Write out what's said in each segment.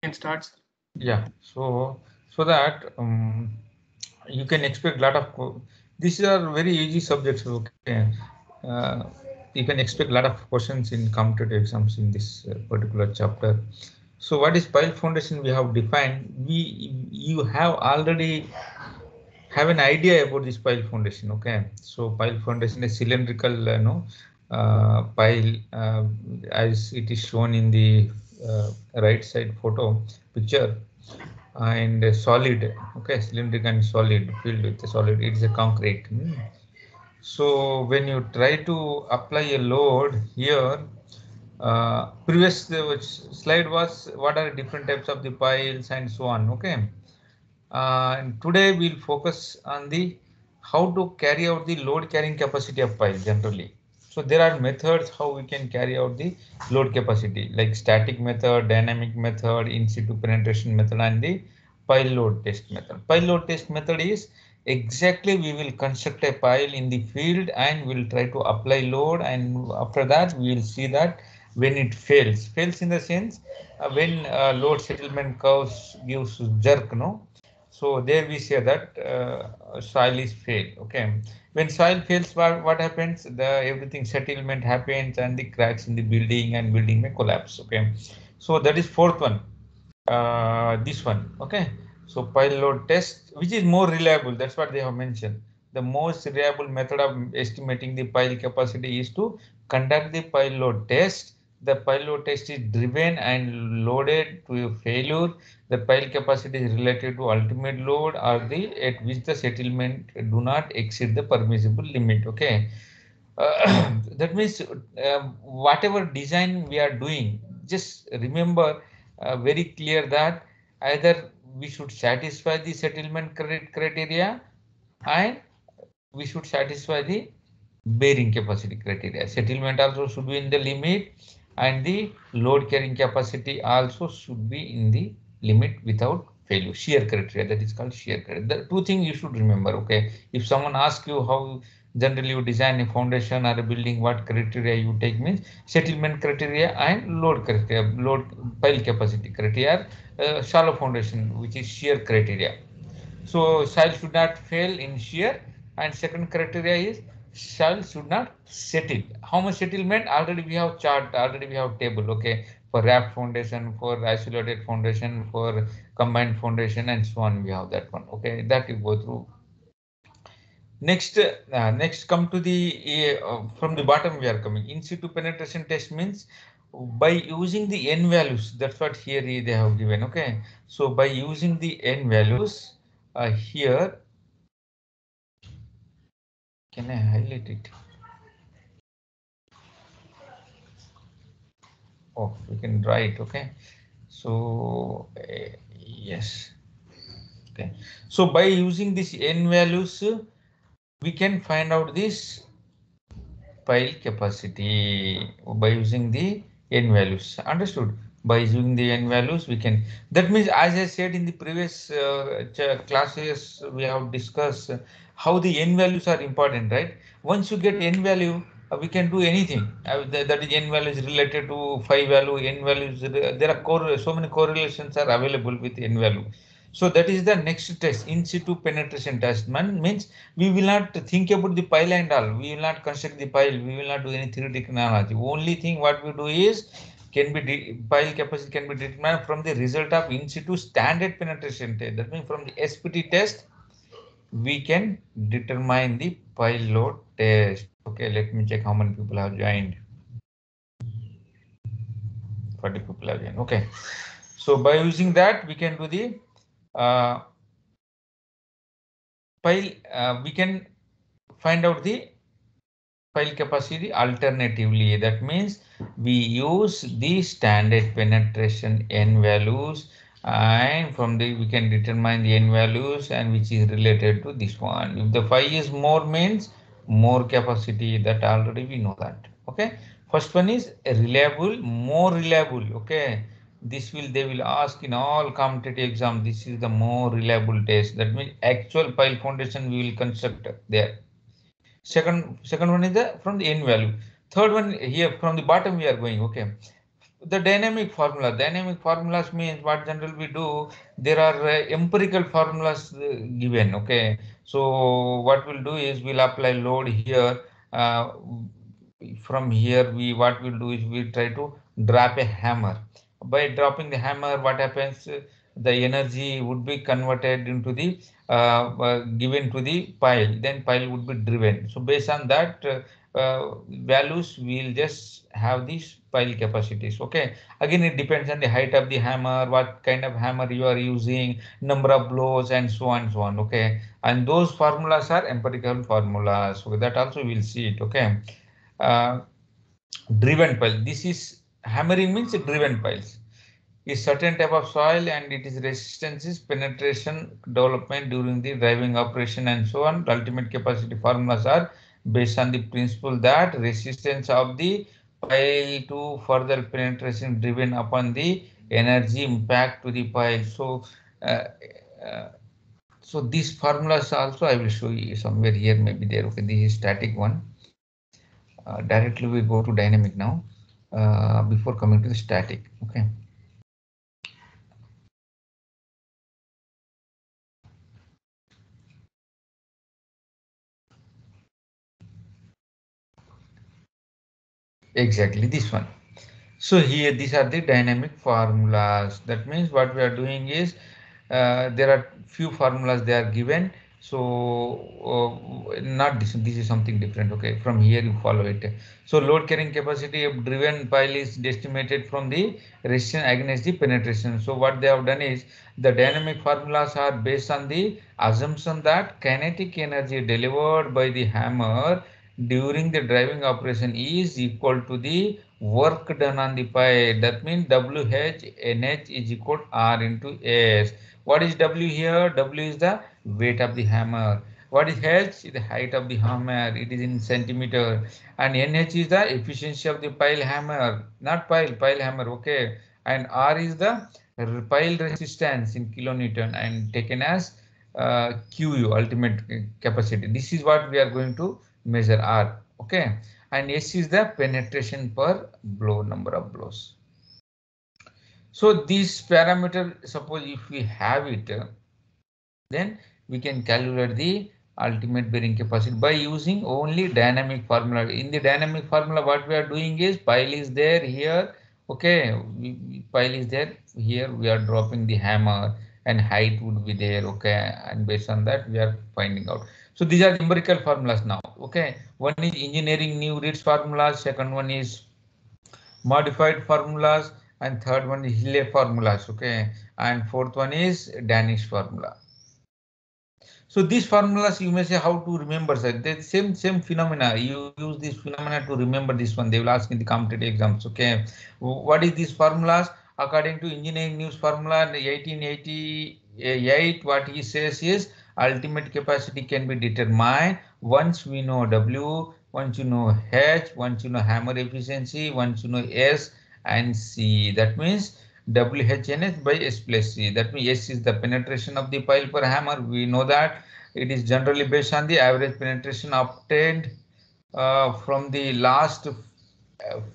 can start. Yeah, so that you can expect a lot of these are very easy subjects. Okay, uh, you can expect a lot of questions in competitive exams in this particular chapter. So, what is pile foundation? We have defined. You have already have an idea about this pile foundation. Okay, so pile foundation is cylindrical, pile as it is shown in the right side photo picture, and solid. Okay, cylindrical and solid filled with the solid. It is a concrete. So when you try to apply a load here, previous slide was what are different types of the piles and so on. Okay, and today we'll focus on the how to carry out the load carrying capacity of pile generally. So there are methods how we can carry out the load capacity like static method, dynamic method, in situ penetration method, and the pile load test method. Pile load test method is exactly we will construct a pile in the field and we'll try to apply load, and after that we will see that when it fails in the sense when load settlement curves gives jerk, no, so there we say that soil is fail. Okay, when soil fails, what happens? The everything settlement happens and the cracks in the building and building may collapse. Okay, so that is fourth one. This one. Okay, so pile load test, which is more reliable. That's what they have mentioned. The most reliable method of estimating the pile capacity is to conduct the pile load test. The pile load test is driven and loaded to a failure. The pile capacity is related to ultimate load or the at which the settlement do not exceed the permissible limit. Okay, that means whatever design we are doing, just remember very clear that either we should satisfy the settlement credit criteria and we should satisfy the bearing capacity criteria. Settlement also should be in the limit and the load carrying capacity also should be in the limit without failure. Shear criteria, that is called shear criteria. The two things you should remember. Okay, if someone asks you how generally you design a foundation or a building, what criteria you take means settlement criteria and load criteria, load pile capacity criteria, shallow foundation which is shear criteria. So soil should not fail in shear, and second criteria is soil should not settle. How much settlement? Already we have chart, already we have table. Okay, for raft foundation, for isolated foundation, for combined foundation, and so on. We have that one. Okay, that you go through. Next come to the from the bottom we are coming. In situ penetration test means by using the n values. That's what here they have given. Okay, so by using the n values here, can I highlight it? Oh, we can write. Okay, so yes. Okay, so by using this n values, we can find out this pile capacity by using the n values. Understood? By using the n values, we can. That means, as I said in the previous classes, we have discussed how the n values are important, right? Once you get n value, we can do anything. That is n value is related to phi value. N values there are so many correlations are available with n value. So that is the next test, in situ penetration test. Man means we will not think about the pile and all. We will not construct the pile. We will not do any theoretical analogy. Only thing what we do is pile capacity can be determined from the result of in situ standard penetration test. That means from the SPT test, we can determine the pile load test. Okay, let me check how many people have joined. 40 people have joined. Okay, so by using that, we can do the uh, pile. We can find out the pile capacity alternatively. That means we use the standard penetration n values, and from the we can determine the n values and which is related to this one. If the phi is more means more capacity, that already we know that. Okay, first one is reliable, more reliable. Okay, this will they will ask in all competitive exam. This is the more reliable test. That means actual pile foundation we will construct there. Second one is the from the n value. Third one here from the bottom we are going. Okay, The dynamic formulas means what generally we do, there are empirical formulas given. Okay, so what we'll do is we'll apply load here. uh, from here, we what we'll do is we try to drop a hammer. By dropping the hammer, what happens, the energy would be converted into the given to the pile, then pile would be driven. So based on that values, we'll just have these pile capacities. Okay, again it depends on the height of the hammer, what kind of hammer you are using, number of blows, and so on, so on. Okay, and those formulas are empirical formulas, so that also we'll see it. Okay, uh, driven pile, this is hammering means driven piles is certain type of soil, and it is resistances, penetration, development during the driving operation, and so on. The ultimate capacity formulas are based on the principle that resistance of the pile to further penetration driven upon the energy impact to the pile. So uh, uh, so these formulas also I will show you somewhere here, maybe there. Okay, this is static one. Directly we go to dynamic now, before coming to the static. Okay. Exactly this one. So here these are the dynamic formulas. That means what we are doing is there are few formulas they are given. So not this. This is something different. Okay, from here you follow it. So load carrying capacity of driven pile is estimated from the resistance against the penetration. So what they have done is the dynamic formulas are based on the assumption that kinetic energy delivered by the hammer during the driving operation is equal to the work done on the pile. That means WH is equal to R into S. What is W here? W is the weight of the hammer. What is H? The height of the hammer. It is in centimeter. And NH is the efficiency of the pile hammer. Not pile hammer. Okay. And R is the pile resistance in kilonewton and taken as QU, ultimate capacity. This is what we are going to measure R. Okay. And S is the penetration per blow, number of blows. So this parameter, suppose if we have it, then we can calculate the ultimate bearing capacity by using only dynamic formula. In the dynamic formula, what we are doing is pile is there here. Okay, pile is there here. We are dropping the hammer and height would be there. Okay, and based on that we are finding out. So these are numerical formulas now. Okay, one is engineering new Reed's formulas. Second one is modified formulas, and third one is Hille formulas. Okay, and fourth one is Danish formula. So these formulas you may say how to remember, sir. The same phenomena. You use this phenomena to remember this one. They will ask in the competitive exams. Okay, what is these formulas? According to Engineering News formula 1888, what he says is ultimate capacity can be determined once we know W, once you know H, once you know hammer efficiency, once you know S and C. That means WHNS by S plus C. That means S is the penetration of the pile per hammer. We know that it is generally based on the average penetration obtained from the last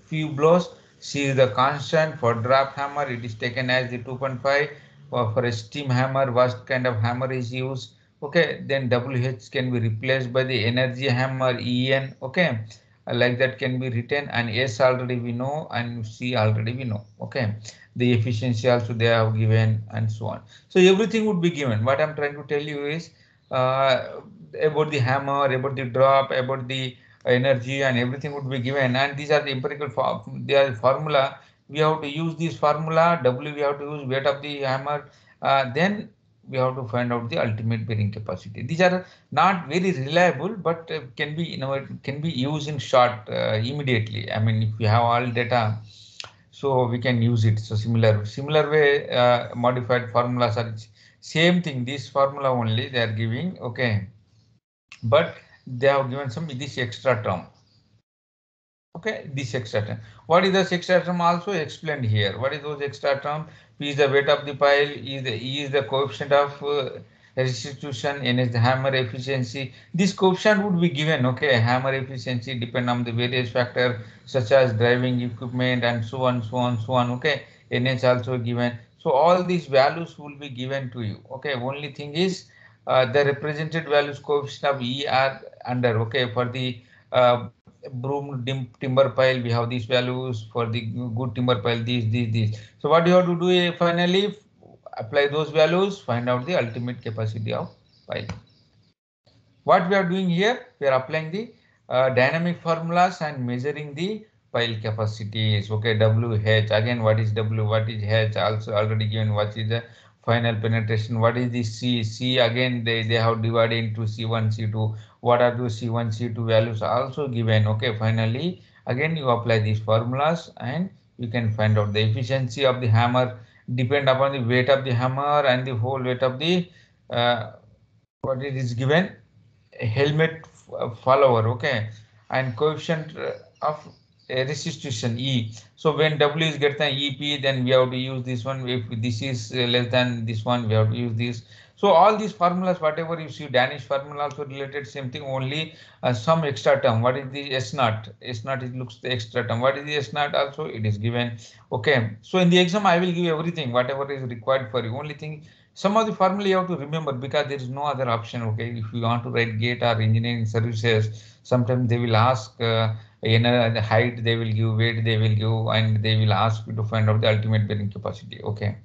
few blows. C is the constant. For draft hammer, it is taken as the 2.5. For a steam hammer, what kind of hammer is used? Okay, then WH can be replaced by the energy hammer EN. Okay, like that can be written, and S already we know, and C already we know. Okay, the efficiency also they have given, and so on. So everything would be given. What I'm trying to tell you is about the hammer, about the drop, about the energy, and everything would be given. And these are the empirical they are formula. We have to use this formula. W we have to use weight of the hammer. Then we have to find out the ultimate bearing capacity. These are not very reliable, but can be can be used in short immediately. I mean, if we have all data, so we can use it. So similar way, modified formulas are same thing. This formula only they are giving. Okay, but they have given some this extra term. Okay, this extra term. What is this extra term also explained here? What is those extra term? P is the weight of the pile. E is the coefficient of restitution, NS the hammer efficiency. This coefficient would be given, okay, hammer efficiency depend on the various factors such as driving equipment and so on, so on, so on, okay. NH also given. So all these values will be given to you, okay. Only thing is the represented values coefficient of E are under, okay. For the broom timber pile, we have these values. For the good timber pile, these. So what you have to do finally, apply those values, find out the ultimate capacity of pile. What we are doing here, we are applying the dynamic formulas and measuring the pile capacities. Okay, WH, again, what is W, what is H, also already given, what is the final penetration, what is the C, C again, they have divided into C1, C2, what are those C1, C2 values also given. Okay, finally, again, you apply these formulas and you can find out the efficiency of the hammer, depend upon the weight of the hammer and the whole weight of the what it is given helmet follower, okay, and coefficient of restitution E. So when W is greater than EP, then we have to use this one. If this is less than this one, we have to use this. So all these formulas, whatever you see, Danish formula also related, same thing, only some extra term. What is the S naught? S naught it looks the extra term. What is the S naught also? It is given. Okay. So in the exam, I will give everything, whatever is required for you. Only thing, some of the formula you have to remember because there is no other option. Okay, if you want to write gate or engineering services, sometimes they will ask the height, they will give, weight they will give, and they will ask you to find out the ultimate bearing capacity. Okay,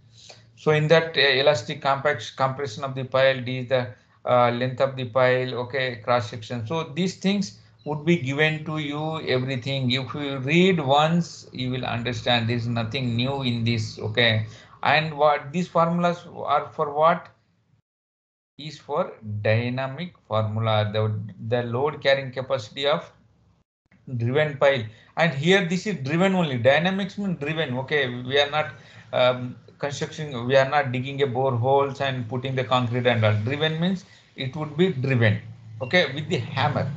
so in that elastic compact compression of the pile, D is the length of the pile, okay, cross section. So these things would be given to you, everything. If you read once, you will understand there is nothing new in this, okay. And what these formulas are for, what is for dynamic formula, the load carrying capacity of driven pile. And here this is driven only, dynamics means driven, okay. We are not construction, we are not digging a boreholes and putting the concrete and all. Driven means it would be driven, okay, with the hammer.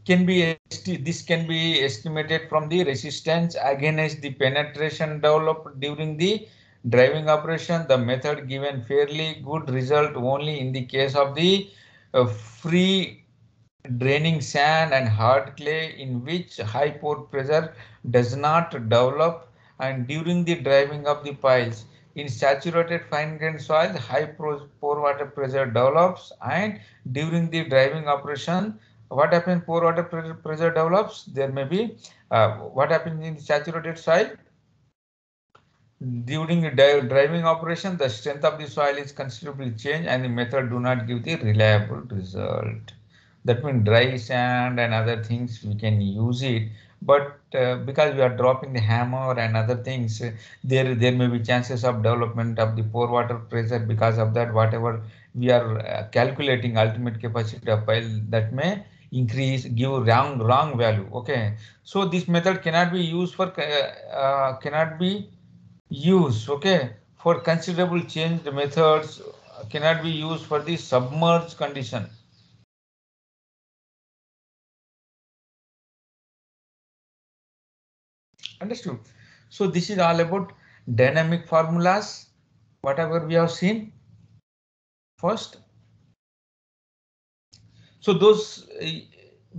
This can be estimated from the resistance against the penetration developed during the driving operation. The method given fairly good result only in the case of the free draining sand and hard clay, in which high pore pressure does not develop, and during the driving of the piles. In saturated fine grained soil, high pore water pressure develops, and during the driving operation, what happens? Pore water pressure develops. There may be what happens in the saturated soil? During the driving operation, the strength of the soil is considerably changed and the method do not give the reliable result. That means dry sand and other things we can use it, but because we are dropping the hammer and other things, there may be chances of development of the pore water pressure. Because of that, whatever we are calculating ultimate capacity of pile, that may increase, give wrong value. Okay, so this method cannot be used for cannot be use, okay, for considerable change. The methods cannot be used for the submerged condition. Understood? So this is all about dynamic formulas, whatever we have seen first. So those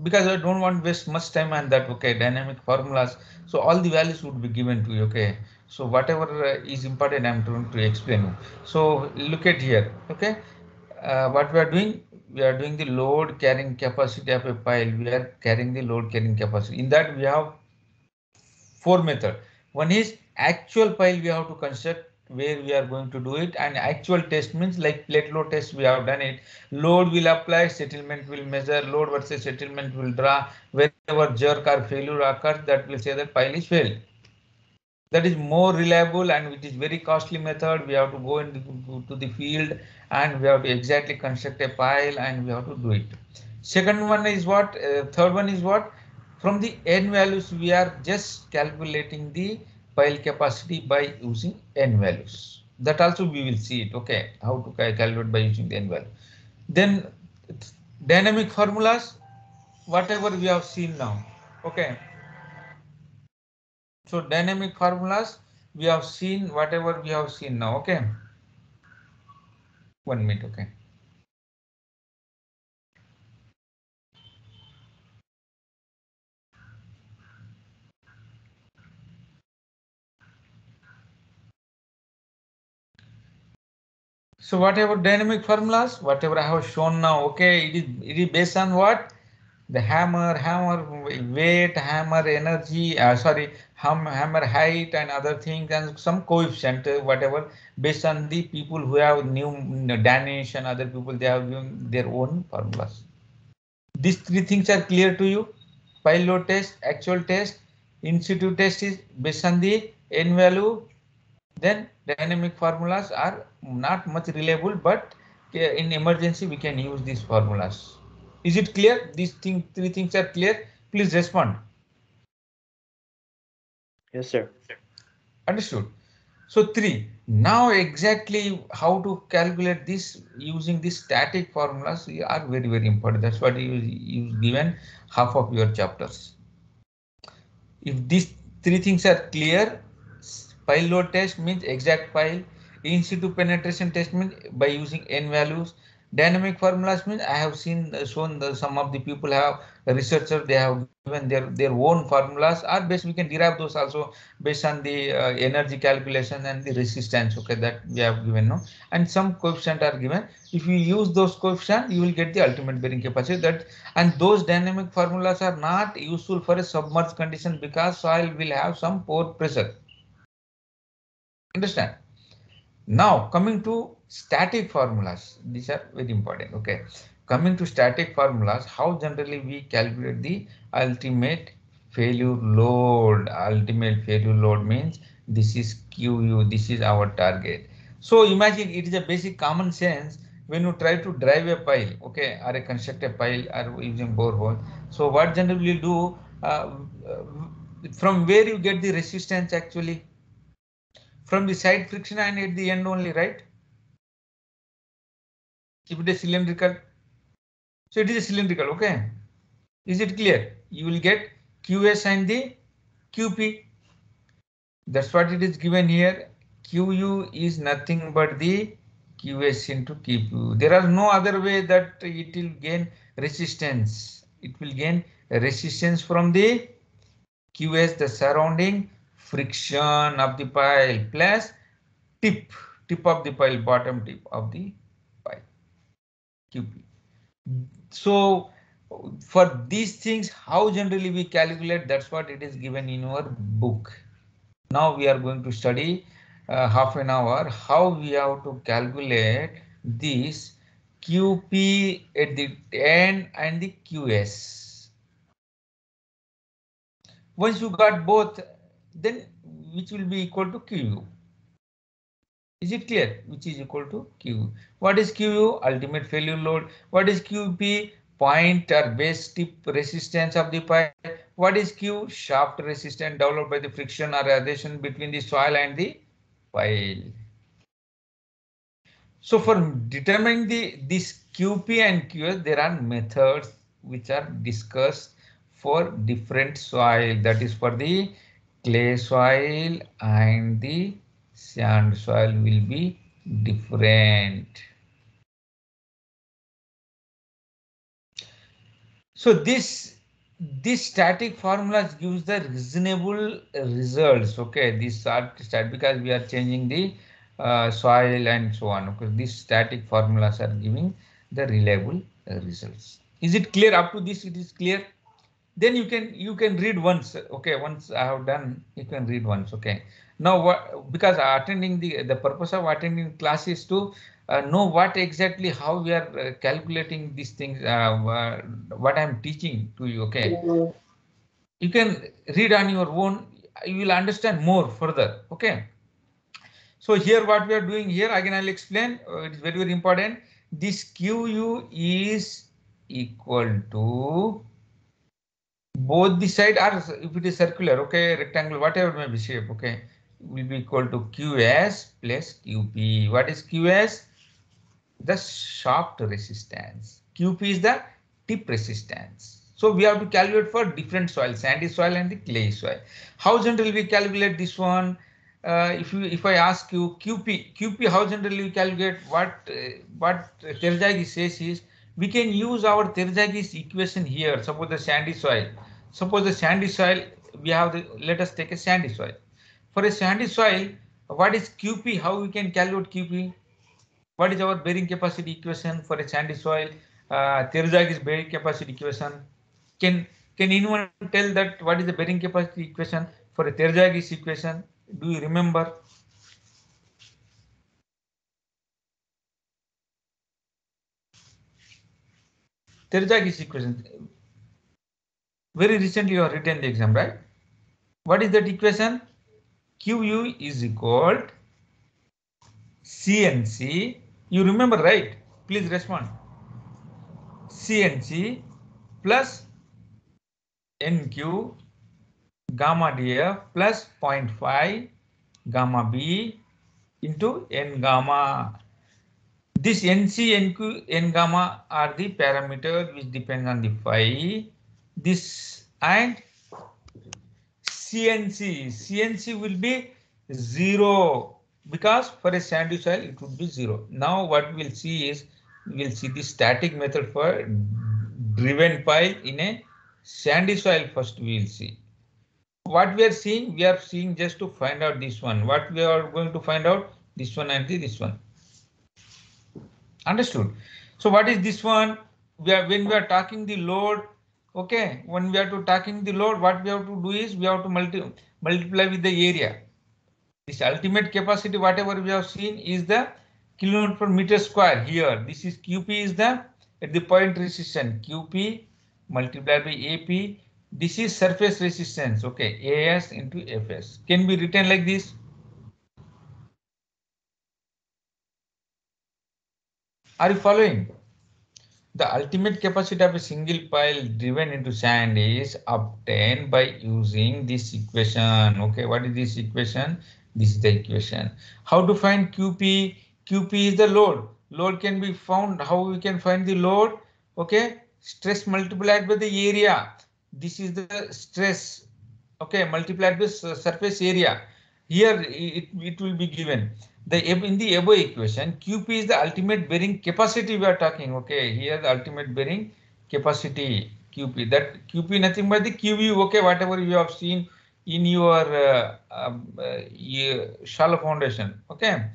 because I don't want to waste much time on that, okay, dynamic formulas. So all the values would be given to you, okay. So whatever is important, I'm trying to explain you. So look at here, okay. What we are doing the load carrying capacity of a pile. We are carrying the load carrying capacity. In that we have four method. One is actual pile we have to construct, where we are going to do it, and actual test means like plate load test we have done it. Load will apply, settlement will measure, load versus settlement will draw. Wherever jerk or failure occurs, that will say that pile is failed. That is more reliable and it is very costly method. We have to go into the field and we have to exactly construct a pile and we have to do it. Second one is what? Third one is what? From the n values, we are just calculating the pile capacity by using n values. That also we will see it. Okay, how to calculate by using the n value. Then dynamic formulas, whatever we have seen now. Okay. So dynamic formulas, we have seen whatever we have seen now, okay. 1 minute, okay. So whatever dynamic formulas, whatever I have shown now, okay, it is based on what? The hammer weight, hammer energy, sorry, hammer height and other things and some coefficient, whatever, based on the people who have new Danish and other people, they have given their own formulas. These three things are clear to you. Pile load test, actual test, in situ test is based on the n value. Then dynamic formulas are not much reliable, but in emergency we can use these formulas. Is it clear? These three things are clear. Please respond. Yes, sir. Understood. So 3. Now exactly how to calculate this using these static formulas are very, very important. That's what you given half of your chapters. If these three things are clear, pile load test means exact pile. In situ penetration test means by using n values. Dynamic formulas means I have seen shown some of the people have researchers, they have given their own formulas, or based we can derive those also based on the energy calculation and the resistance, okay, that we have given, no, and some coefficient are given. If you use those coefficient, you will get the ultimate bearing capacity. That, and those dynamic formulas are not useful for a submerged condition because soil will have some pore pressure. Understand? Now coming to static formulas, these are very important. Okay, coming to static formulas, how generally we calculate the ultimate failure load. Ultimate failure load means this is QU, this is our target. So imagine it is a basic common sense when you try to drive a pile, okay, or a construct a pile or using borehole. So what generally do, from where you get the resistance actually? From the side friction and at the end only, right? If it is cylindrical, so it is a cylindrical, okay. Is it clear? You will get QS and the QP. That's what it is given here. QU is nothing but the QS into QP. There are no other way that it will gain resistance. It will gain resistance from the QS, the surrounding friction of the pile, plus tip, tip of the pile, bottom tip of the pile, QP. So for these things, how generally we calculate, that's what it is given in our book. Now we are going to study half an hour how we have to calculate this QP at the end and the QS. Once you got both, then which will be equal to QU. Is it clear? Which is equal to Q. What is QU? Ultimate failure load. What is QP? Point or base tip resistance of the pile. What is Q? Shaft resistance developed by the friction or adhesion between the soil and the pile. So for determining this QP and QS, there are methods which are discussed for different soil. That is for the clay soil and the sand soil will be different. So this static formulas gives the reasonable results. Okay, these are stat because we are changing the soil and so on. Okay, these static formulas are giving the reliable results. Is it clear? Up to this, it is clear. Then you can read once. Okay, once I have done, you can read once. Okay. Now what, because attending the purpose of attending class is to know what exactly how we are calculating these things, what I'm teaching to you. Okay, you can read on your own, you will understand more further. Okay, so here what we are doing here again I'll explain. It is very, very important. This QU is equal to both the side are, if it is circular, okay, rectangle, whatever may be shape, okay, will be equal to QS plus QP. What is QS? The shaft resistance. QP is the tip resistance. So we have to calculate for different soil, sandy soil and the clay soil. How generally we calculate this one? if I ask you QP, how generally you calculate what Terzaghi says is we can use our Terzaghi's equation here. Suppose the sandy soil. Suppose the sandy soil we have let us take a sandy soil. For a sandy soil, what is QP? How we can calculate QP? What is our bearing capacity equation for a sandy soil? Terzaghi's bearing capacity equation. Can can anyone tell that what is the bearing capacity equation for a Terzaghi's equation? Do you remember? Terzaghi's equation. Very recently you have written the exam, right? What is that equation? QU is equal CNC. You remember, right? Please respond. CNC plus NQ gamma DF plus 0.5 gamma B into N gamma. This NC, NQ, N gamma are the parameters which depend on the phi. This and CNC will be 0 because for a sandy soil it would be 0. Now what we'll see is we'll see the static method for driven pile in a sandy soil first we will see. What we are seeing just to find out this one. What we are going to find out this one and this one. Understood? So what is this one? When we are talking the load, okay, when we are to talking the load, what we have to do is we have to multiply with the area. This ultimate capacity, whatever we have seen, is the kilonewton per meter square here. This is QP is the at the point resistance QP multiplied by AP. This is surface resistance, okay, AS into FS. Can be written like this. Are you following? The ultimate capacity of a single pile driven into sand is obtained by using this equation. Okay, what is this equation? This is the equation. How to find QP? QP is the load. Load can be found. How we can find the load? Okay, stress multiplied by the area. This is the stress. Okay, multiplied by surface area. Here it will be given. In the above equation, QP is the ultimate bearing capacity we are talking. Okay, here the ultimate bearing capacity QP. That QP nothing but the QU. Okay, whatever you have seen in your shallow foundation. Okay,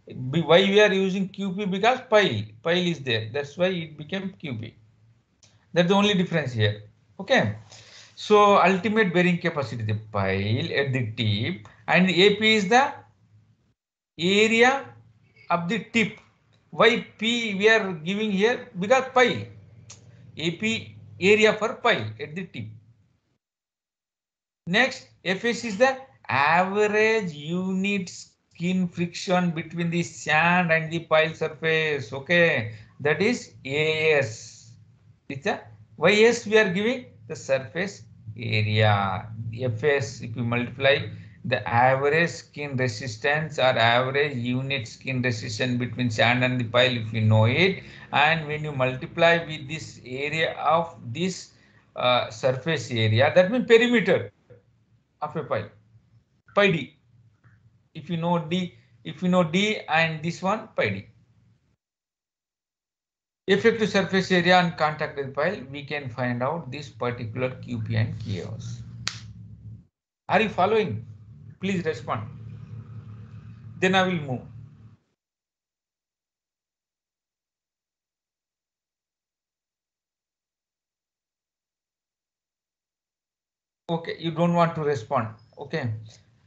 why we are using QP? Because pile is there. That's why it became QP. That's the only difference here. Okay. So ultimate bearing capacity, the pile at the tip, and AP is the area of the tip. Why P we are giving here? Because pile. AP area for pile at the tip. Next, FS is the average unit skin friction between the sand and the pile surface. Okay, that is AS. It's a YS we are giving the surface area. FS if you multiply the average skin resistance or average unit skin resistance between sand and the pile if you know it, and when you multiply with this area of this surface area, that means perimeter of a pile, pi d. If you know d, and this one pi d. Effective surface area on contact with pile, we can find out this particular QP and QS. Are you following? Please respond. Then I will move. Okay, you don't want to respond. Okay,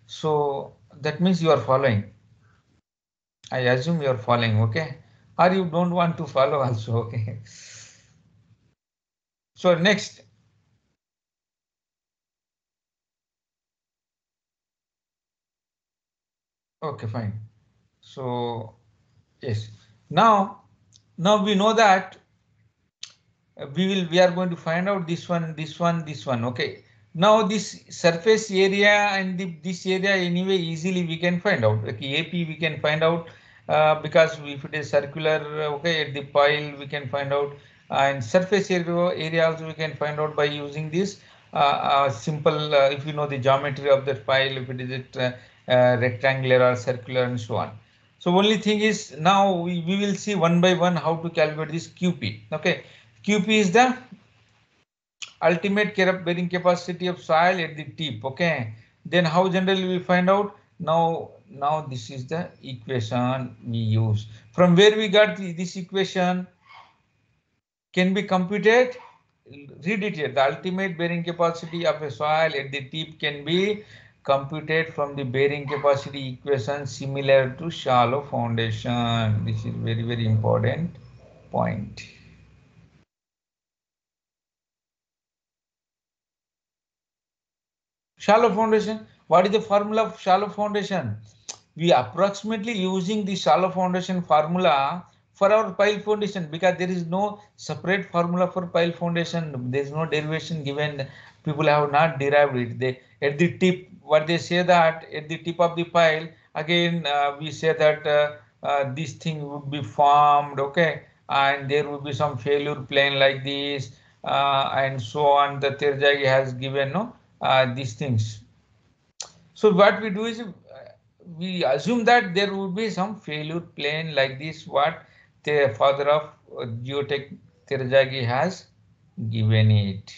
so that means you are following. I assume you are following. Okay, or you don't want to follow also. Okay. So next. Okay, fine. So yes, now we know that we are going to find out this one. Okay, now this surface area and this area anyway easily we can find out. Okay, AP we can find out because if it is circular, okay, at the pile we can find out, and surface area also we can find out by using this simple if you know the geometry of that pile, if it is rectangular or circular and so on. So only thing is now we will see one by one how to calculate this QP. Okay, QP is the ultimate bearing capacity of soil at the tip. Okay, then how generally we find out? Now this is the equation we use. From where we got this equation can be computed. Read it here. The ultimate bearing capacity of a soil at the tip can be computed from the bearing capacity equation similar to shallow foundation. This is very important point. Shallow foundation. What is the formula of shallow foundation? We approximately using the shallow foundation formula for our pile foundation because there is no separate formula for pile foundation. There is no derivation given. People have not derived it. They at the tip, what they say that at the tip of the pile, again we say that this thing would be formed, okay, and there would be some failure plane like this, and so on. The Terjagi has given no these things. So what we do is we assume that there would be some failure plane like this what the father of Geotech Terjagi has given it.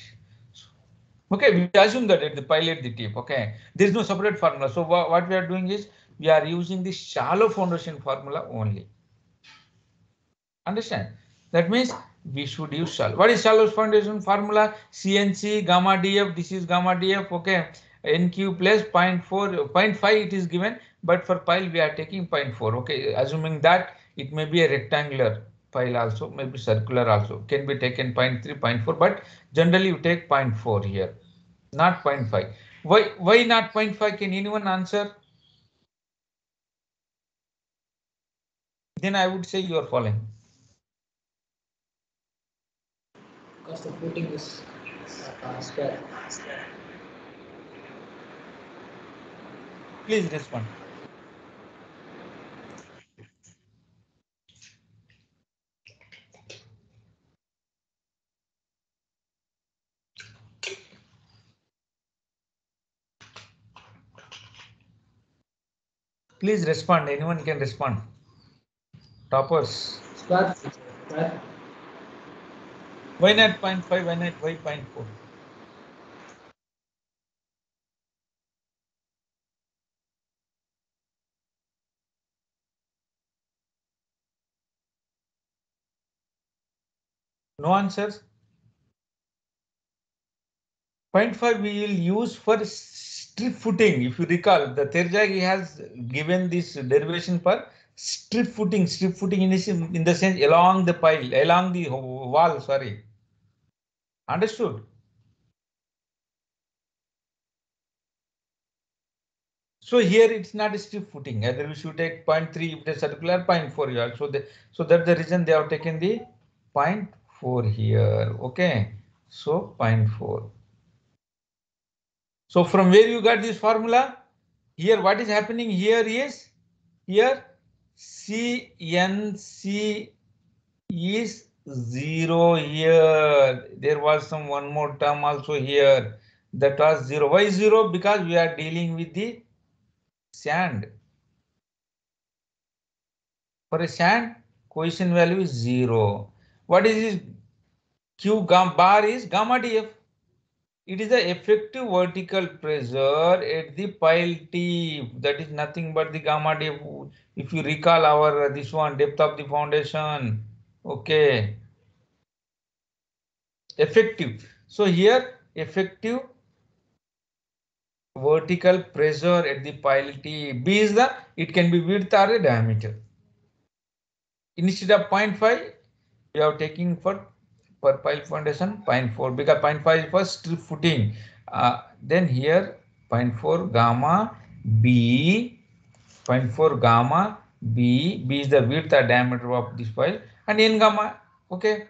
Okay, we assume that at the pilot the tip. Okay, there is no separate formula. So what we are doing is we are using the shallow foundation formula only. Understand? That means we should use shallow. What is shallow foundation formula? CNC gamma DF. This is gamma DF. Okay. NQ plus 0.4, 0.5 it is given, but for pile we are taking 0.4. Okay. Assuming that it may be a rectangular pile also, maybe circular also. Can be taken 0.3, 0.4, but generally you take 0.4 here, not 0.5. Why not 0.5? Can anyone answer? Then I would say you are following. Because the footing is square. Please respond. Please respond. Anyone can respond. Toppers. Square. Why not 0.5? Why not? Why 0.4? No answers. 0.5 we will use for strip footing. If you recall, the Terjagi has given this derivation for strip footing. Strip footing in the sense along the pile, along the wall. Sorry. Understood? So here it's not a strip footing. Either we should take 0.3 if the circular, 0.4 here. So that's the reason they have taken the 0.4 here. Okay. So 0.4. So from where you got this formula? Here what is happening here is here CNC is 0 here. There was some one more term also here that was 0. Why 0? Because we are dealing with the sand. For a sand, coefficient value is 0. What is this? Q bar is gamma DF. It is the effective vertical pressure at the pile tip. That is nothing but the gamma depth. If you recall our this one depth of the foundation. Okay. Effective. So here effective vertical pressure at the pile tip. B is the it can be width or a diameter. Instead of 0.5, we are taking for per pile foundation 0.4 because 0.5 is for strip footing. Then here 0.4 gamma B, 0.4 gamma B, B is the width or diameter of this pile, and N gamma. Okay,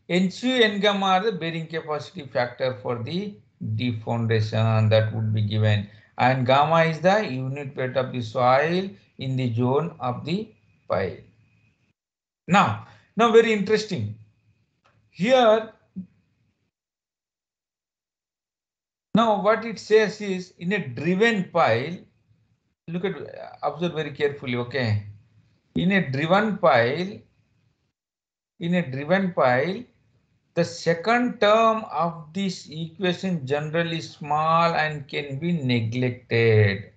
NC N gamma are the bearing capacity factor for the deep foundation that would be given, and gamma is the unit weight of the soil in the zone of the pile. Now very interesting. Here, now what it says is in a driven pile, look at, observe very carefully, okay? In a driven pile, the second term of this equation generally small and can be neglected.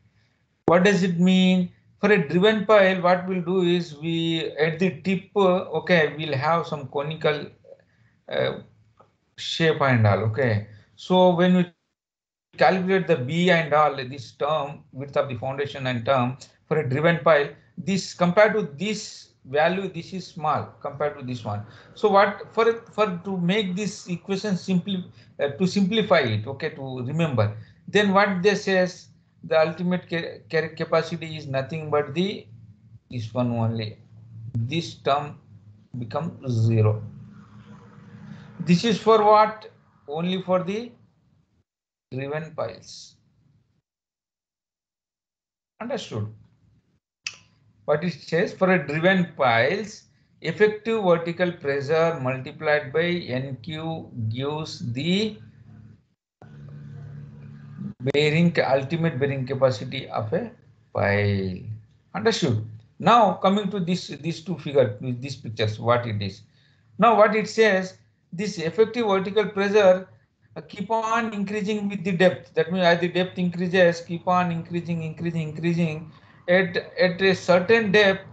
What does it mean? For a driven pile, what we'll do is we at the tip, okay, we'll have some conical uh, shape and all, okay. So when we calculate the B and all, this term, width of the foundation and term for a driven pile, this compared to this value, this is small compared to this one. So what, for to make this equation simply, to simplify it, okay, to remember, then what this says, the ultimate capacity is nothing but the this one only. This term becomes zero. This is for what? Only for the driven piles. Understood? What it says, for a driven piles, effective vertical pressure multiplied by NQ gives the ultimate bearing capacity of a pile. Understood? Now coming to these two figures, these pictures, what it is. Now what it says, this effective vertical pressure keep on increasing with the depth. That means as the depth increases, keep on increasing. At a certain depth,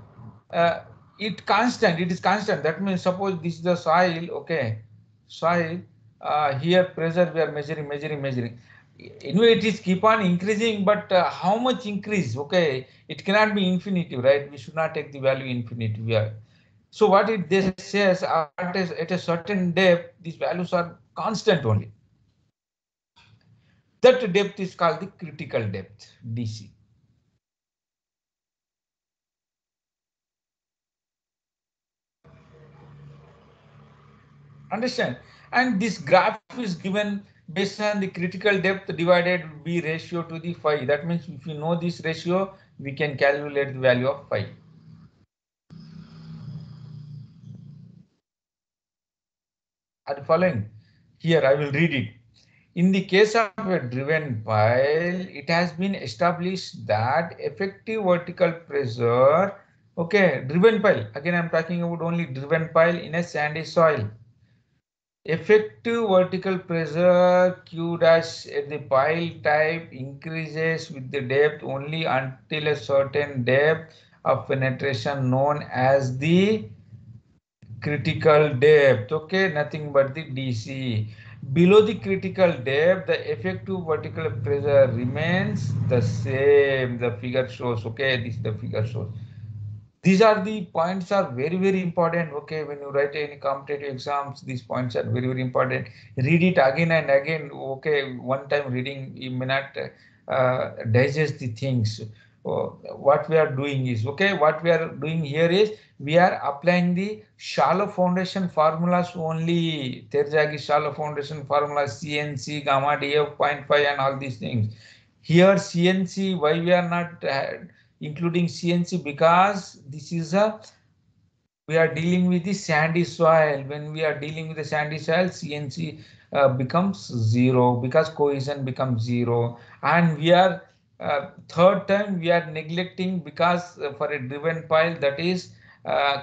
uh, it is constant. That means suppose this is the soil, okay, soil. Here pressure we are measuring. Anyway, it is keep on increasing, but how much increase? Okay, it cannot be infinitive, right? We should not take the value infinitive here. So what it this says, at a certain depth, these values are constant only. That depth is called the critical depth, DC. Understand? And this graph is given based on the critical depth divided B ratio to the phi. That means if you know this ratio, we can calculate the value of phi. Are you following? Here I will read it. In the case of a driven pile, it has been established that effective vertical pressure, okay, driven pile, again I'm talking about only driven pile in a sandy soil. Effective vertical pressure Q dash at the pile type increases with the depth only until a certain depth of penetration known as the critical depth, okay, nothing but the DC. Below the critical depth, the effective vertical pressure remains the same. The figure shows, okay, this is the figure shows. These are the points are very important, okay, when you write any competitive exams, these points are very important. Read it again and again, okay, one time reading you may not digest the things. What we are doing is, okay, what we are doing here is we are applying the shallow foundation formulas only. Terzaghi shallow foundation formulas, CNC, gamma DF 0.5 and all these things. Here CNC, why we are not including CNC, because this is a, we are dealing with the sandy soil. When we are dealing with the sandy soil, CNC becomes zero because cohesion becomes zero. And we are third time we are neglecting because for a driven pile, that is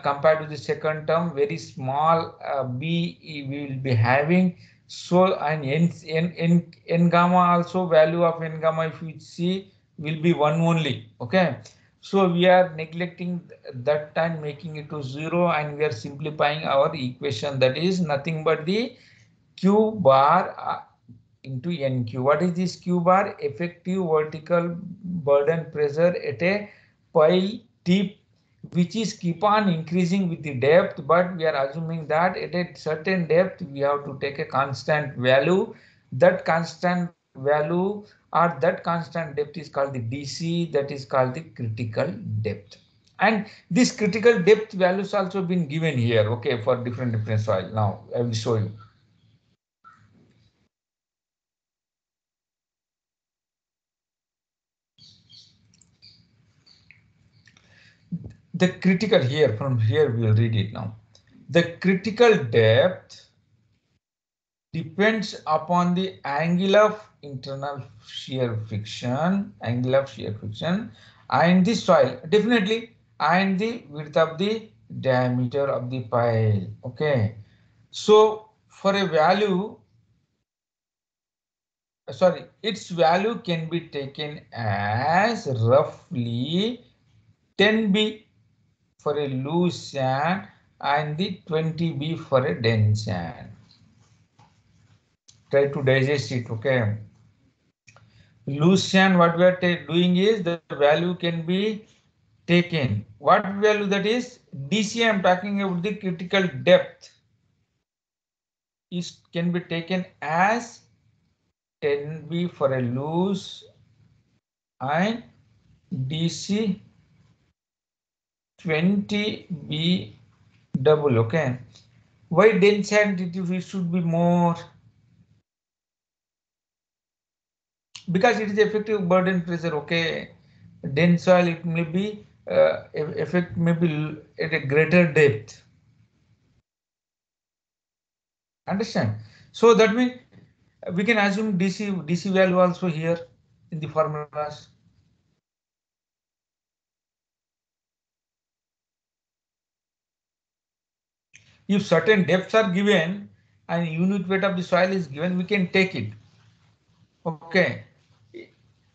compared to the second term, very small B we will be having. So and n gamma also, value of n gamma if you see will be 1 only, okay. So we are neglecting that time, making it to zero, and we are simplifying our equation. That is nothing but the Q bar into NQ. What is this Q bar? Effective vertical burden pressure at a pile tip, which is keep on increasing with the depth, but we are assuming that at a certain depth we have to take a constant value. That constant value or that constant depth is called the DC, that is called the critical depth. And this critical depth values also been given here, okay, for different soil. Now I will show you. The critical here, from here we will read it now. The critical depth depends upon the angle of internal shear friction, and the soil, definitely, and the width of the diameter of the pile. Okay, so for a value, sorry, its value can be taken as roughly 10B for a loose sand and the 20B for a dense sand. Try to digest it. Okay, loose sand, what we are doing is the value can be taken. What value that is? DC, I am talking about the critical depth, is can be taken as 10B for a loose and DC 20B double. Okay, why dense sand it should be more? Because it is effective burden pressure. Okay, dense soil, it may be effect may be at a greater depth. Understand? So that means we can assume DC value also here in the formulas. If certain depths are given and unit weight of the soil is given, we can take it. Okay,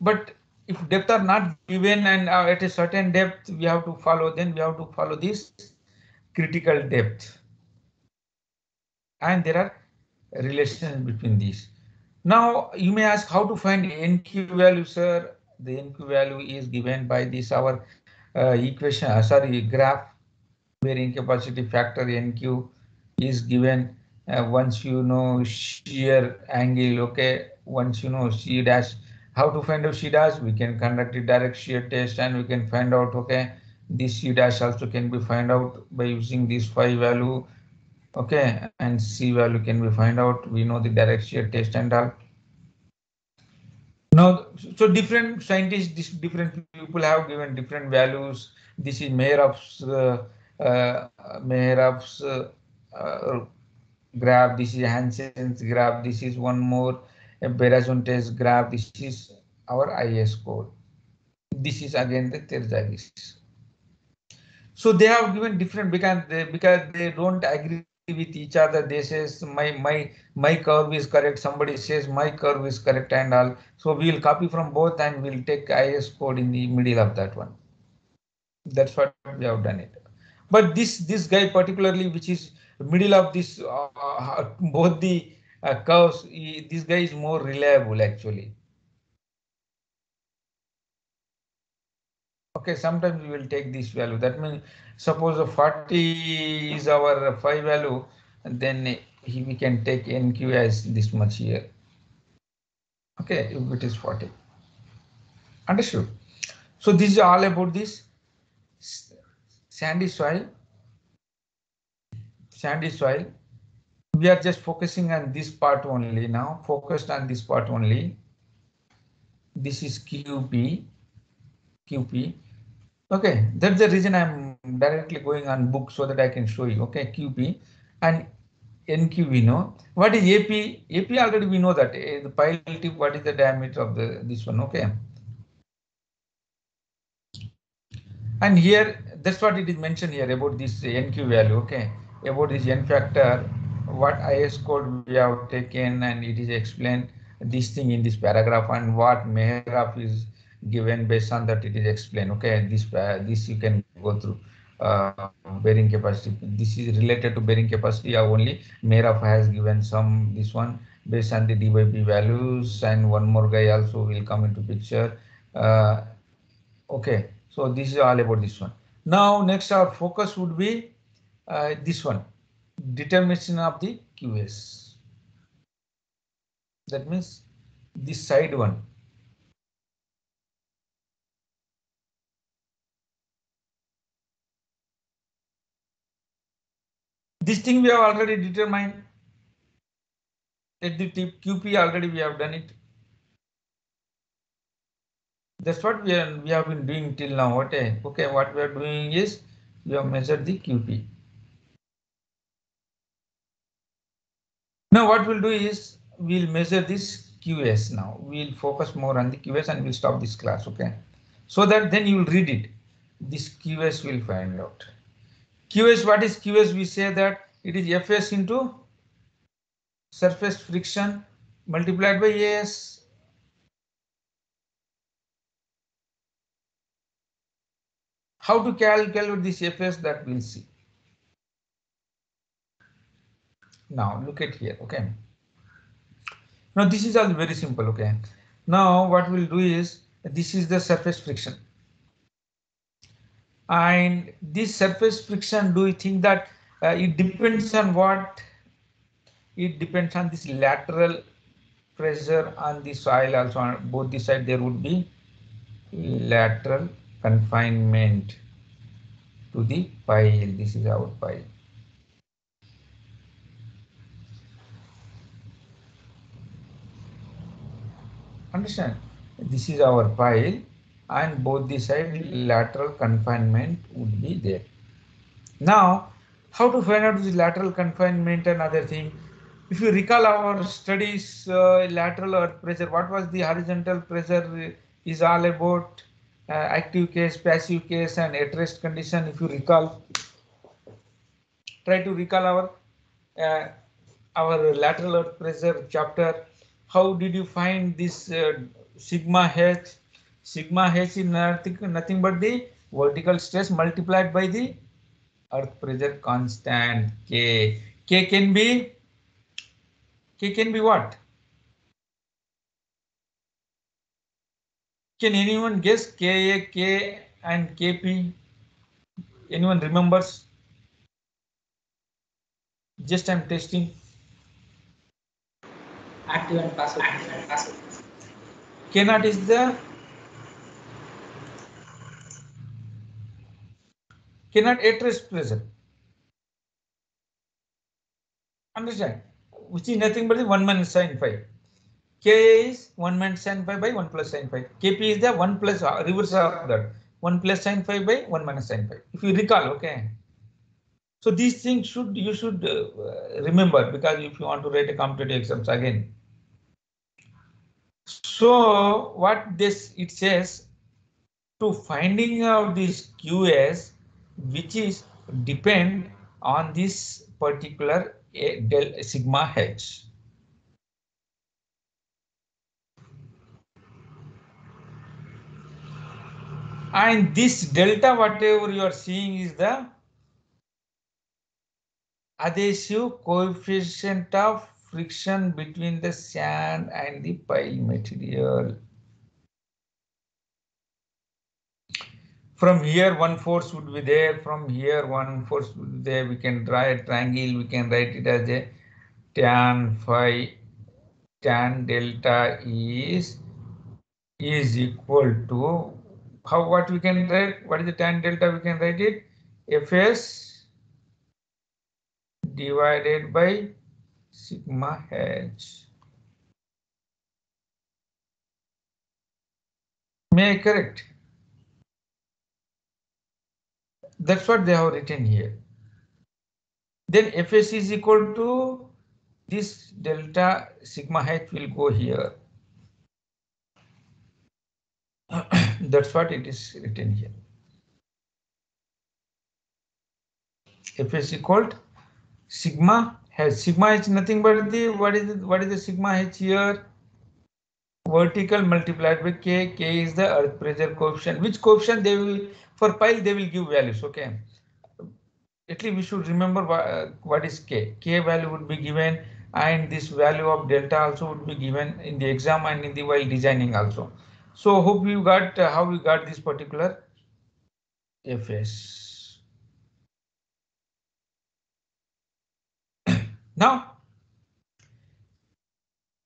but if depth are not given and at a certain depth we have to follow, then we have to follow this critical depth, and there are relations between these. Now you may ask how to find NQ value, sir. The NQ value is given by this our equation, sorry, graph. Bearing capacity factor NQ is given once you know shear angle. Okay, once you know C dash. How to find out C dash? We can conduct a direct shear test and we can find out. Okay, this C dash also can be find out by using this phi value. Okay, and C value can be find out. We know the direct shear test and all. Now, so different scientists, different people have given different values. This is Mehrabian's uh, graph. This is Hansen's graph. This is one more Berazonte's graph. This is our IS code. This is again the Terzagis. So they have given different because they don't agree with each other. They says my curve is correct. Somebody says my curve is correct and all. So we will copy from both and we'll take IS code in the middle of that one. That's what we have done it. But this guy particularly, which is middle of this both the curves, this guy is more reliable actually. Okay, sometimes we will take this value. That means suppose a 40 is our phi value, and then we can take NQ as this much here. Okay, if it is 40. Understood? So this is all about this sandy soil. Sandy soil. We are just focusing on this part only now. Focused on this part only. This is QP. QP. Okay, that's the reason I'm directly going on book so that I can show you. Okay, QP and NQ we know. What is AP? AP already we know that the pile tip. What is the diameter of this one? Okay, and here that's what it is mentioned here about this NQ value. Okay, about this N factor, what IS code we have taken, and it is explained this thing in this paragraph, and what Mehrab is given based on that it is explained. Okay, this you can go through. Bearing capacity. This is related to bearing capacity only. Mehrab has given some this one based on the D by B values, and one more guy also will come into picture. Okay, so this is all about this one. Now next our focus would be this one, determination of the QS. That means this side one. This thing we have already determined at the tip QP already we have done it. That's what we have been doing till now. Okay, what we are doing is we have measured the QP. Now what we'll do is we'll measure this QS now. We'll focus more on the QS and we'll stop this class. Okay. so that then you will read it. This QS will find out. QS, what is QS? We say that it is Fs into surface friction multiplied by AS. How to calculate this Fs, that we'll see. Now look at here, okay. Now this is all very simple, okay. Now what we'll do is, this is the surface friction. And this surface friction, do you think that it depends on what? It depends on this lateral pressure on the soil also. On both the side there would be lateral confinement to the pile. This is our pile. Understand? This is our pile, and both the side lateral confinement would be there. Now, how to find out this lateral confinement and other thing? If you recall our studies, lateral earth pressure, what was the horizontal pressure is all about active case, passive case, and at rest condition. If you recall, try to recall our lateral earth pressure chapter. How did you find this sigma h? Sigma h is nothing but the vertical stress multiplied by the earth pressure constant K. K can be what? Can anyone guess Ka, K and Kp? Anyone remembers? Just I'm testing. Active and passive. K naught is the K naught at rest pressure. Understand? Which is nothing but the 1 minus sin phi. K is 1 minus sin phi by 1 plus sin phi. Kp is the 1 plus reverse of that. 1 plus sin phi by 1 minus sin phi. If you recall, okay. So these things you should remember, because if you want to write a competitive exams again. So what it says, to finding out this QS, which is depend on this particular del sigma h. And this delta, whatever you are seeing, is the adhesive coefficient of friction between the sand and the pile material. From here, one force would be there. From here, one force would be there. We can draw a triangle. We can write it as a tan phi. Tan delta is equal to what we can write? What is the tan delta? We can write it Fs divided by sigma h. May I correct? That's what they have written here. Then Fs is equal to this delta sigma h will go here. That's what it is written here. Fs equal to sigma h. Sigma h nothing but the what is the sigma h here? Vertical multiplied by K. K is the earth pressure coefficient. Which coefficient they will, for pile they will give values, okay. At least we should remember what is K. K value would be given, and this value of delta also would be given in the exam and in the while designing also. So hope you got how we got this particular Fs. Now,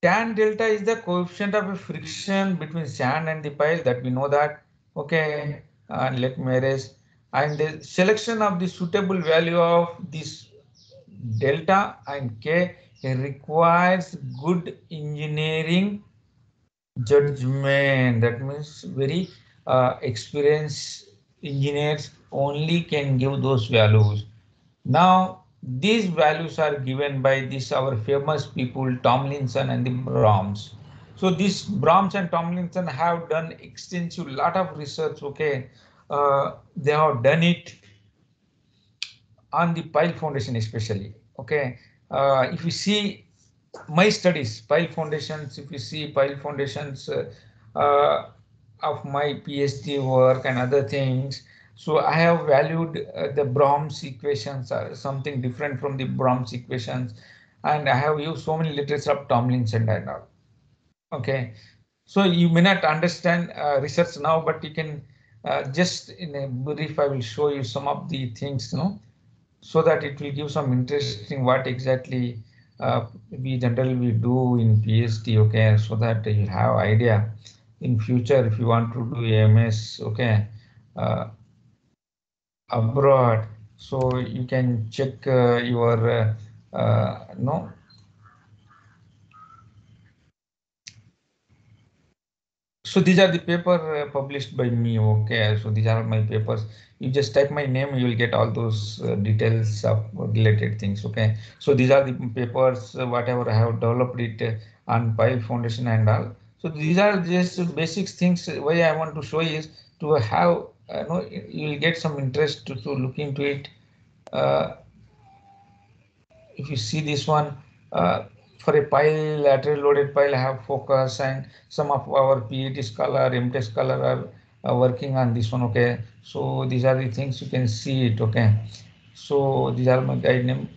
tan delta is the coefficient of a friction between sand and the pile, that we know that, okay. Let me erase. And the selection of the suitable value of this delta and K requires good engineering judgment. That means very experienced engineers only can give those values. Now these values are given by our famous people Tomlinson and the Brahms. So this Brahms and Tomlinson have done extensive lot of research. Okay, they have done it on the pile foundation especially. Okay, if you see my studies, pile foundations, if you see pile foundations of my PhD work and other things, so I have valued the Brahms equations are something different from the Brahms equations, and I have used so many literature of Tomlinson and all. Okay, so you may not understand research now, but you can just in a brief, I will show you some of the things, so that it will give some interesting what exactly we generally we do in PhD. Okay, so that you have idea in future if you want to do MS. Okay, uh, abroad, so you can check your no. So these are the paper published by me. Okay, so these are my papers. You just type my name, you will get all those details of related things. Okay, so these are the papers, whatever I have developed it on Pile Foundation and all. So these are just basic things. Why I want to show is to have you will get some interest to look into it. Uh, if you see this one, uh, for a pile, lateral loaded pile, I have focus, and some of our PhD scholar, MTech scholar are working on this one. Okay, so these are the things you can see it. Okay, so these are my guide name.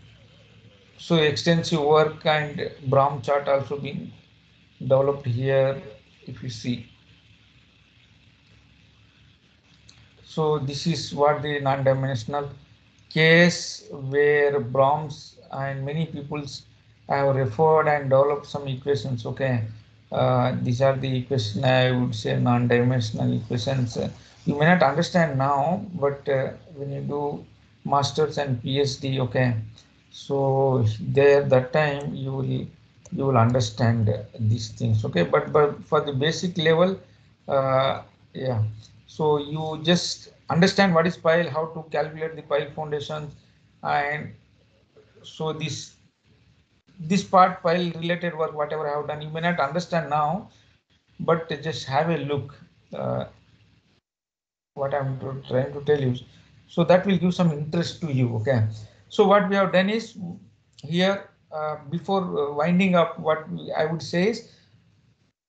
So extensive work and Brahm chart also being developed here. If you see, so this is what the non-dimensional case where Brahms and many peoples have referred and developed some equations. Okay, these are the equations, I would say non-dimensional equations. You may not understand now, but when you do masters and PhD, okay, so there that time you will understand these things. Okay, but for the basic level, yeah. So you just understand what is pile, how to calculate the pile foundations, and so this part pile related work, whatever I have done, you may not understand now, but just have a look. What I'm trying to tell you, so that will give some interest to you. Okay, so what we have done is here before winding up, what I would say is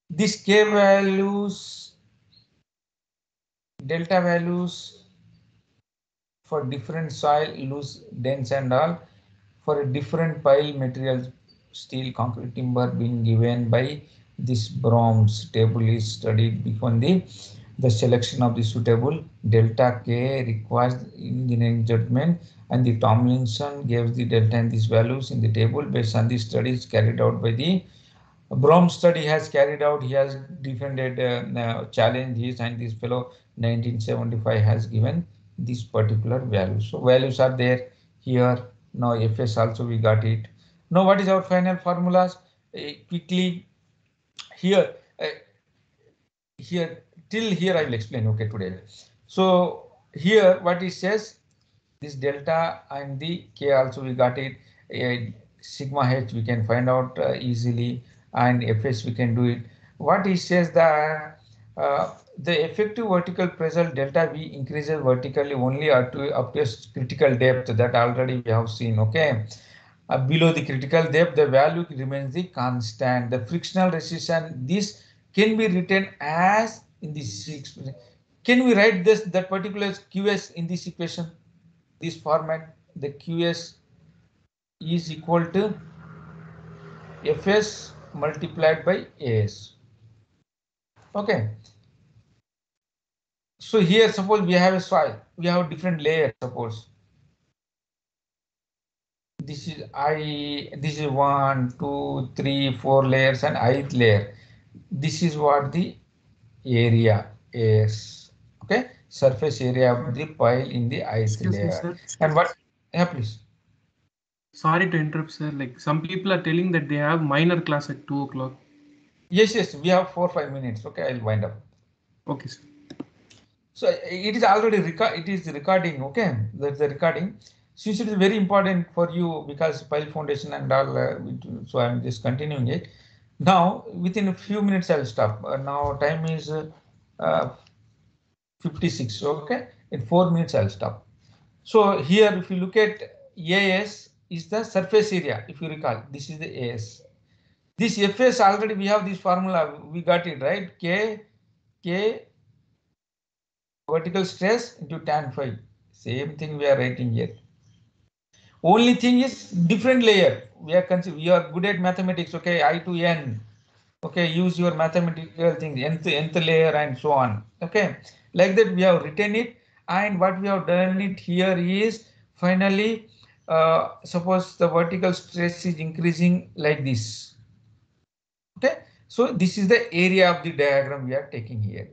these k values, delta values for different soil, loose, dense and all, for a different pile materials, steel, concrete, timber being given by this Brahms table is studied before the selection of the suitable delta K requires engineering judgment, and the Tomlinson gives the delta and these values in the table based on the studies carried out by the Brahms study has carried out. He has defended challenge his, and this fellow 1975 has given these particular values. So values are there here. Now Fs also we got it. Now what is our final formulas? Quickly here, here till here I will explain. Okay, today. So here what it says, this delta and the K also we got it. Sigma H we can find out easily, and Fs we can do it. What it says that the effective vertical pressure delta V increases vertically only up to a critical depth that already we have seen. Okay, below the critical depth the value remains the constant. The frictional resistance, this can be written as in this expression. Can we write this that particular QS in this equation, this format? The QS is equal to Fs multiplied by As. Okay, so here suppose we have a soil, we have different layers. Suppose this is this is 1 2 3 4 layers, and ith layer, this is what the area is. Okay, surface area of the pile in the ith layer. And what, yeah please. Sorry to interrupt, sir. Like some people are telling that they have minor class at 2 o'clock. Yes, we have 4-5 minutes. Okay, I'll wind up. Okay, sir. So it is already it is recording. Okay, that's the recording. Since it is very important for you because pile foundation and all, so I'm just continuing it. Now within a few minutes I'll stop. Now time is 56. Okay, in 4 minutes I'll stop. So here if you look at AS is the surface area. If you recall, this is the AS. This Fs already we have this formula, we got it right. K vertical stress into tan phi. Same thing we are writing here. Only thing is different layer. We are good at mathematics. Okay, I to n. Okay, use your mathematical things, nth layer and so on. Okay, like that we have written it, and what we have done it here is finally, suppose the vertical stress is increasing like this. Okay, so this is the area of the diagram we are taking here.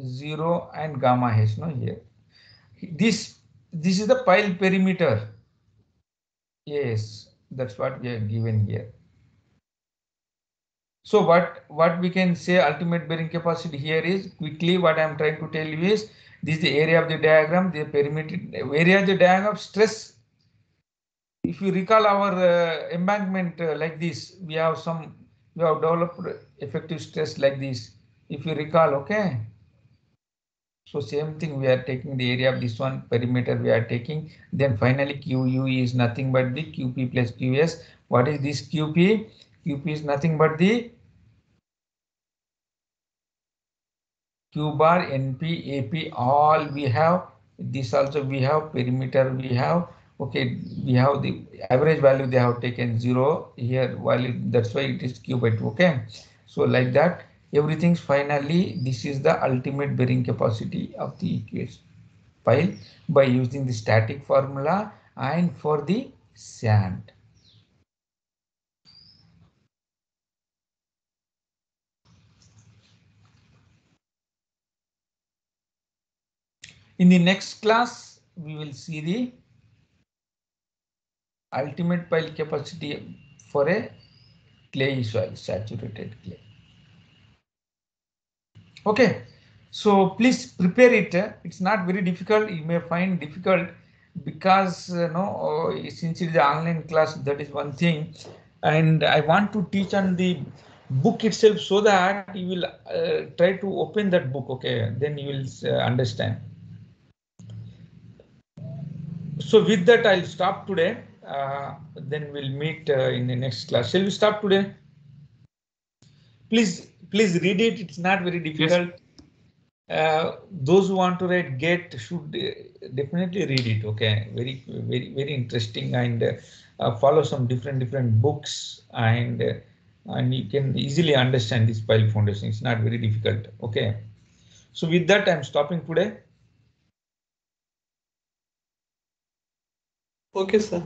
0 and gamma h, no, here. This is the pile perimeter. Yes, that's what we are given here. So what we can say ultimate bearing capacity here is, quickly what I am trying to tell you is, this is the area of the diagram, the perimeter area of the diagram of stress. If you recall our embankment like this, we have developed effective stress like this. If you recall, okay. So same thing, we are taking the area of this one, perimeter we are taking. Then finally QU is nothing but the QP plus QS. What is this QP? QP is nothing but the Q bar, NP, AP, all we have. This also we have, perimeter we have. Okay, we have the average value, they have taken 0 here value, that's why it is Q by 2. Okay, so like that everything's finally, this is the ultimate bearing capacity of the equation pile by using the static formula and for the sand. In the next class, we will see the ultimate pile capacity for a clay soil, saturated clay. Okay, so please prepare it. It's not very difficult. You may find difficult because since it is an online class, that is one thing, and I want to teach on the book itself so that you will try to open that book. Okay, then you will understand. So with that, I'll stop today. Then we'll meet in the next class. Shall we stop today? Please read it. It's not very difficult. Yes. Those who want to write GATE should definitely read it. Okay, very interesting, and follow some different books, and you can easily understand this pile foundation. It's not very difficult. Okay, so with that, I'm stopping today. Okay, sir.